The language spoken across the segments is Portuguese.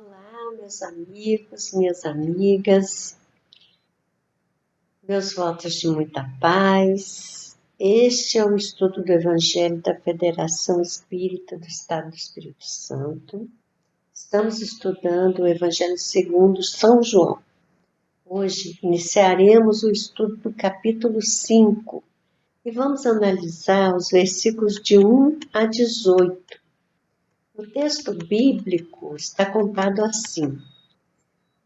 Olá, meus amigos, minhas amigas, meus votos de muita paz. Este é o estudo do Evangelho da Federação Espírita do Estado do Espírito Santo. Estamos estudando o Evangelho segundo São João. Hoje iniciaremos o estudo do capítulo 5 e vamos analisar os versículos de 1 a 18. O texto bíblico está contado assim.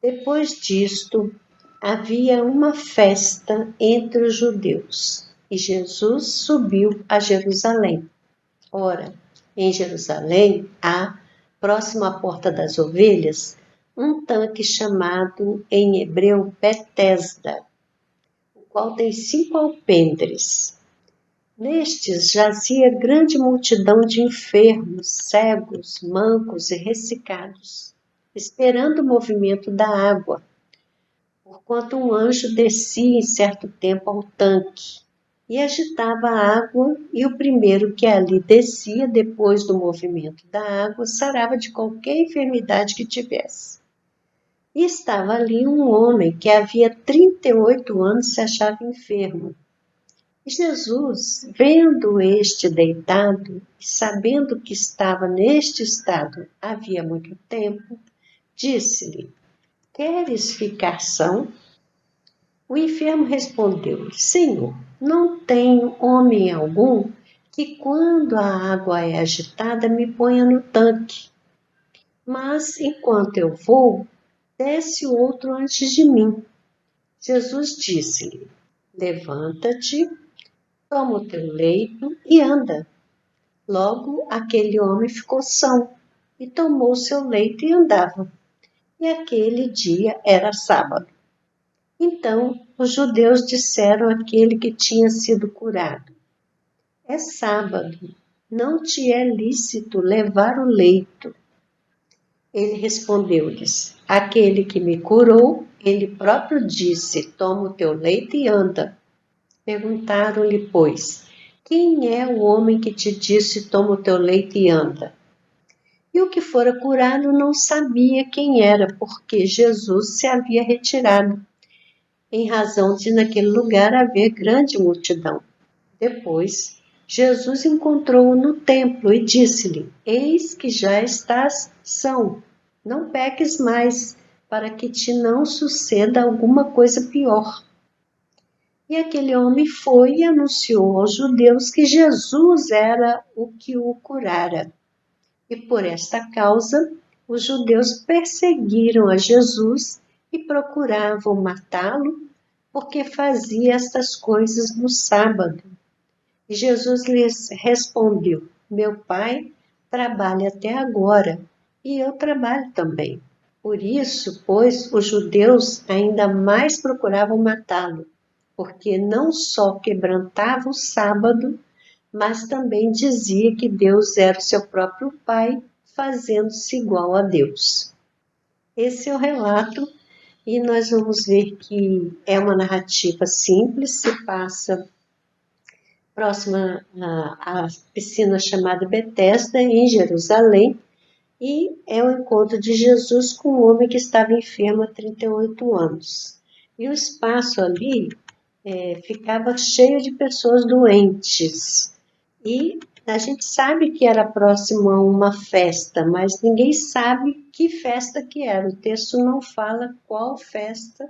Depois disto, havia uma festa entre os judeus, e Jesus subiu a Jerusalém. Ora, em Jerusalém há, próximo à Porta das Ovelhas, um tanque chamado em hebreu Betesda, o qual tem 5 alpendres. Nestes jazia grande multidão de enfermos, cegos, mancos e ressecados, esperando o movimento da água, porquanto um anjo descia em certo tempo ao tanque e agitava a água, e o primeiro que ali descia, depois do movimento da água, sarava de qualquer enfermidade que tivesse. E estava ali um homem que havia 38 anos se achava enfermo. E Jesus, vendo este deitado, e sabendo que estava neste estado havia muito tempo, disse-lhe: Queres ficar são? O enfermo respondeu-lhe: Senhor, não tenho homem algum que, quando a água é agitada, me ponha no tanque. Mas, enquanto eu vou, desce outro antes de mim. Jesus disse-lhe: Levanta-te, toma o teu leito e anda. Logo aquele homem ficou são e tomou seu leito e andava. E aquele dia era sábado. Então os judeus disseram àquele que tinha sido curado: É sábado, não te é lícito levar o leito. Ele respondeu-lhes: Aquele que me curou, ele próprio disse: Toma o teu leito e anda. Perguntaram-lhe, pois: Quem é o homem que te disse: Toma o teu leito e anda? E o que fora curado não sabia quem era, porque Jesus se havia retirado, em razão de naquele lugar haver grande multidão. Depois, Jesus encontrou-o no templo e disse-lhe: Eis que já estás são, não peques mais, para que te não suceda alguma coisa pior. E aquele homem foi e anunciou aos judeus que Jesus era o que o curara. E por esta causa, os judeus perseguiram a Jesus e procuravam matá-lo, porque fazia estas coisas no sábado. E Jesus lhes respondeu: Meu Pai trabalha até agora, e eu trabalho também. Por isso, pois, os judeus ainda mais procuravam matá-lo, porque não só quebrantava o sábado, mas também dizia que Deus era o seu próprio Pai, fazendo-se igual a Deus. Esse é o relato. E nós vamos ver que é uma narrativa simples, se passa próxima à piscina chamada Betesda, em Jerusalém, e é o encontro de Jesus com um homem que estava enfermo há 38 anos. E o espaço ali ficava cheio de pessoas doentes. E a gente sabe que era próximo a uma festa, mas ninguém sabe que festa que era. O texto não fala qual festa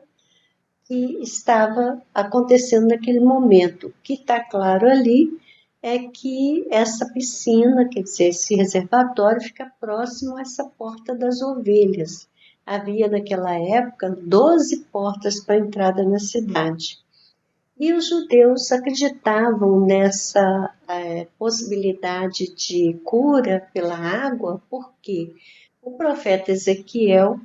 que estava acontecendo naquele momento. O que está claro ali é que essa piscina, quer dizer, esse reservatório fica próximo a essa Porta das Ovelhas. Havia naquela época 12 portas para a entrada na cidade. E os judeus acreditavam nessa possibilidade de cura pela água, porque o profeta Ezequiel,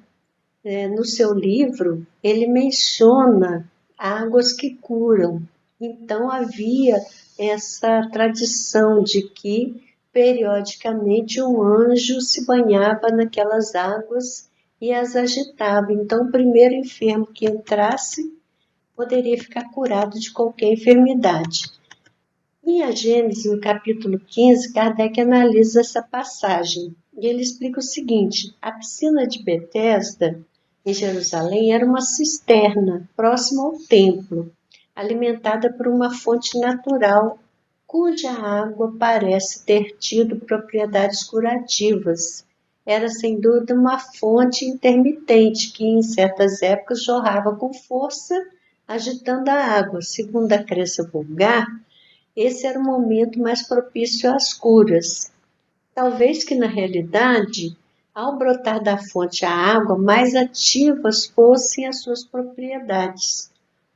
no seu livro, ele menciona águas que curam. Então havia essa tradição de que periodicamente um anjo se banhava naquelas águas e as agitava. Então o primeiro enfermo que entrasse poderia ficar curado de qualquer enfermidade. Em A Gênesis, no capítulo 15, Kardec analisa essa passagem E ele explica o seguinte: a piscina de Betesda, em Jerusalém, era uma cisterna próxima ao templo, alimentada por uma fonte natural, cuja água parece ter tido propriedades curativas. Era sem dúvida uma fonte intermitente que, em certas épocas, jorrava com força, agitando a água. Segundo a crença vulgar, esse era o momento mais propício às curas. Talvez que, na realidade, ao brotar da fonte a água, mais ativas fossem as suas propriedades.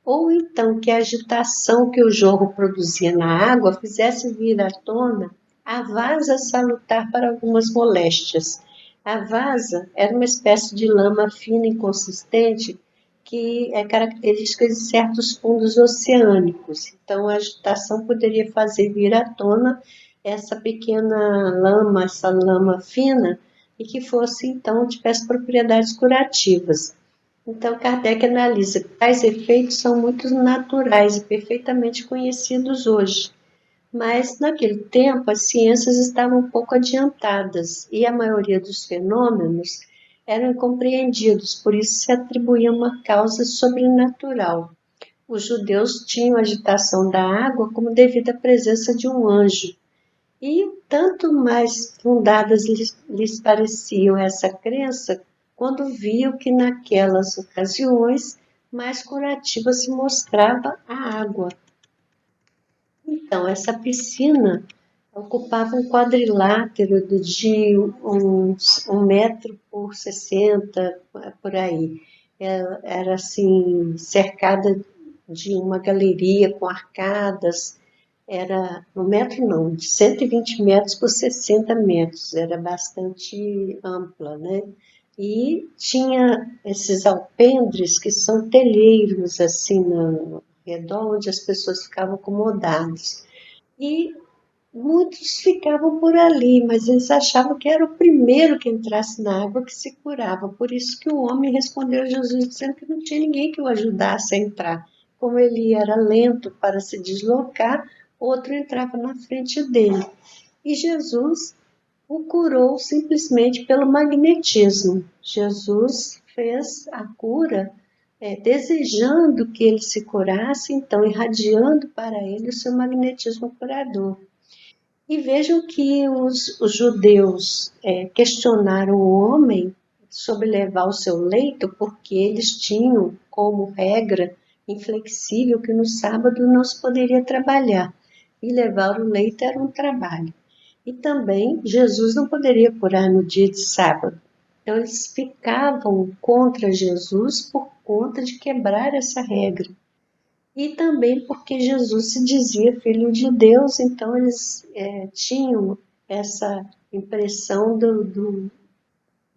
Ou então que a agitação que o jorro produzia na água fizesse vir à tona a vasa salutar para algumas moléstias. A vasa era uma espécie de lama fina e consistente que é característica de certos fundos oceânicos. Então, a agitação poderia fazer vir à tona essa pequena lama, essa lama fina, e que fosse, então, tivesse propriedades curativas. Então, Kardec analisa que tais efeitos são muito naturais e perfeitamente conhecidos hoje. Mas, naquele tempo, as ciências estavam um pouco adiantadas e a maioria dos fenômenos eram incompreendidos, por isso se atribuía uma causa sobrenatural. Os judeus tinham a agitação da água como devido à presença de um anjo, e tanto mais fundadas lhes pareciam essa crença, quando viam que naquelas ocasiões mais curativa se mostrava a água. Então, essa piscina ocupava um quadrilátero de uns 1 metro por 60, por aí. Era assim, cercada de uma galeria com arcadas, era 1 metro não, de 120 metros por 60 metros, era bastante ampla, né? E tinha esses alpendres que são telheiros assim no redor, onde as pessoas ficavam acomodadas. E muitos ficavam por ali, mas eles achavam que era o primeiro que entrasse na água que se curava. Por isso que o homem respondeu a Jesus dizendo que não tinha ninguém que o ajudasse a entrar. Como ele era lento para se deslocar, outro entrava na frente dele. E Jesus o curou simplesmente pelo magnetismo. Jesus fez a cura desejando que ele se curasse, então irradiando para ele o seu magnetismo curador. E vejam que os judeus questionaram o homem sobre levar o seu leito, porque eles tinham como regra inflexível que no sábado não se poderia trabalhar, e levar o leito era um trabalho. E também Jesus não poderia curar no dia de sábado. Então eles ficavam contra Jesus por conta de quebrar essa regra. E também porque Jesus se dizia filho de Deus, então eles tinham essa impressão do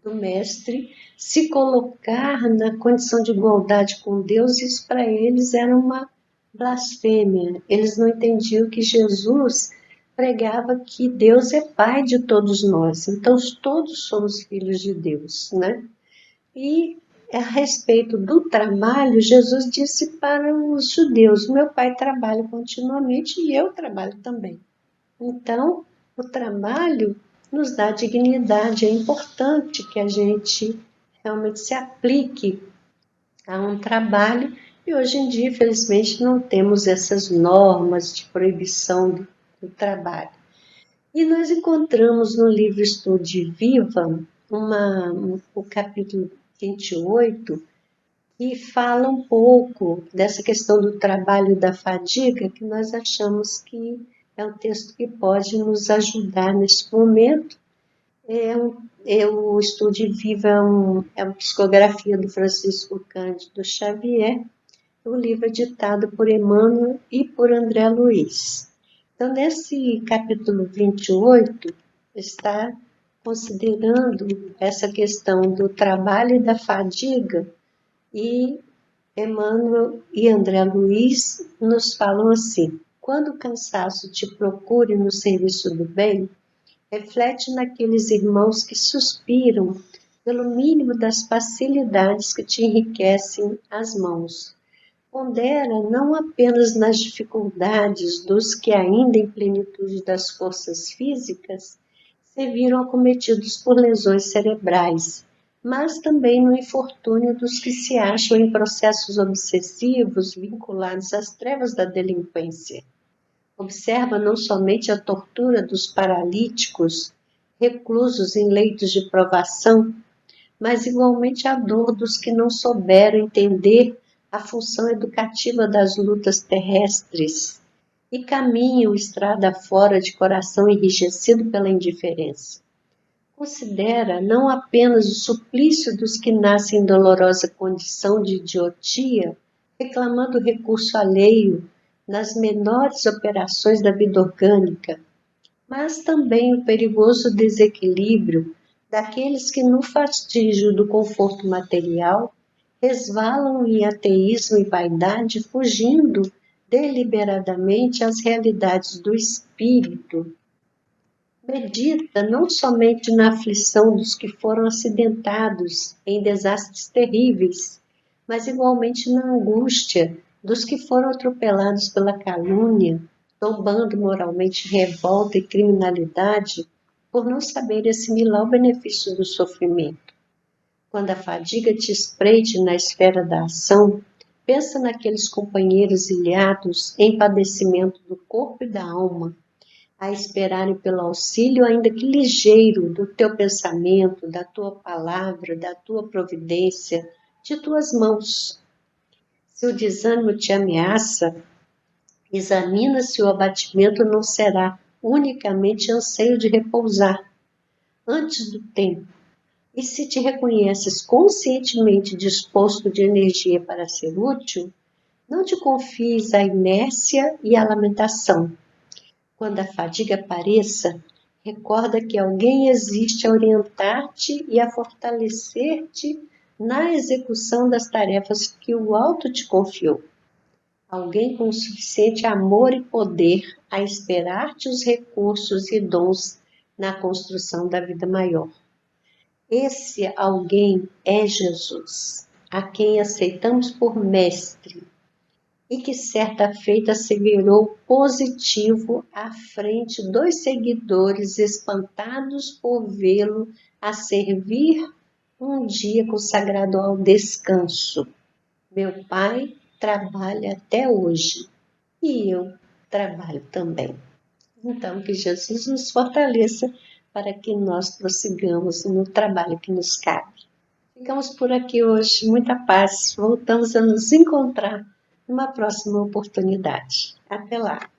mestre se colocar na condição de igualdade com Deus, isso para eles era uma blasfêmia. Eles não entendiam que Jesus pregava que Deus é pai de todos nós, então todos somos filhos de Deus, né? E a respeito do trabalho, Jesus disse para os judeus: meu pai trabalha continuamente e eu trabalho também. Então, o trabalho nos dá dignidade. É importante que a gente realmente se aplique a um trabalho. E hoje em dia, infelizmente, não temos essas normas de proibição do trabalho. E nós encontramos no livro Estude Viva o capítulo 28, que fala um pouco dessa questão do trabalho e da fadiga, que nós achamos que é um texto que pode nos ajudar nesse momento. O Estude Viva é uma psicografia do Francisco Cândido Xavier, o livro é ditado por Emmanuel e por André Luiz. Então, nesse capítulo 28, está considerando essa questão do trabalho e da fadiga, e Emmanuel e André Luiz nos falam assim: quando o cansaço te procure no serviço do bem, reflete naqueles irmãos que suspiram pelo mínimo das facilidades que te enriquecem as mãos. Pondera não apenas nas dificuldades dos que ainda em plenitude das forças físicas se viram acometidos por lesões cerebrais, mas também no infortúnio dos que se acham em processos obsessivos vinculados às trevas da delinquência. Observa não somente a tortura dos paralíticos, reclusos em leitos de provação, mas igualmente a dor dos que não souberam entender a função educativa das lutas terrestres e caminham estrada fora de coração enrijecido pela indiferença. Considera não apenas o suplício dos que nascem em dolorosa condição de idiotia, reclamando recurso alheio nas menores operações da vida orgânica, mas também o perigoso desequilíbrio daqueles que, no fastígio do conforto material, resvalam em ateísmo e vaidade, fugindo deliberadamente às realidades do espírito. Medita não somente na aflição dos que foram acidentados em desastres terríveis, mas igualmente na angústia dos que foram atropelados pela calúnia, tombando moralmente em revolta e criminalidade por não saberem assimilar o benefício do sofrimento. Quando a fadiga te espreite na esfera da ação, pensa naqueles companheiros ilhados em padecimento do corpo e da alma, a esperarem pelo auxílio, ainda que ligeiro, do teu pensamento, da tua palavra, da tua providência, de tuas mãos. Se o desânimo te ameaça, examina se o abatimento não será unicamente anseio de repousar antes do tempo. E se te reconheces conscientemente disposto de energia para ser útil, não te confies à inércia e à lamentação. Quando a fadiga apareça, recorda que alguém existe a orientar-te e a fortalecer-te na execução das tarefas que o alto te confiou. Alguém com suficiente amor e poder a esperar-te os recursos e dons na construção da vida maior. Esse alguém é Jesus, a quem aceitamos por mestre, e que certa feita se virou positivo à frente dos seguidores espantados por vê-lo a servir um dia consagrado ao descanso. Meu pai trabalha até hoje e eu trabalho também. Então, que Jesus nos fortaleça para que nós prossigamos no trabalho que nos cabe. Ficamos por aqui hoje. Muita paz. Voltamos a nos encontrar numa próxima oportunidade. Até lá!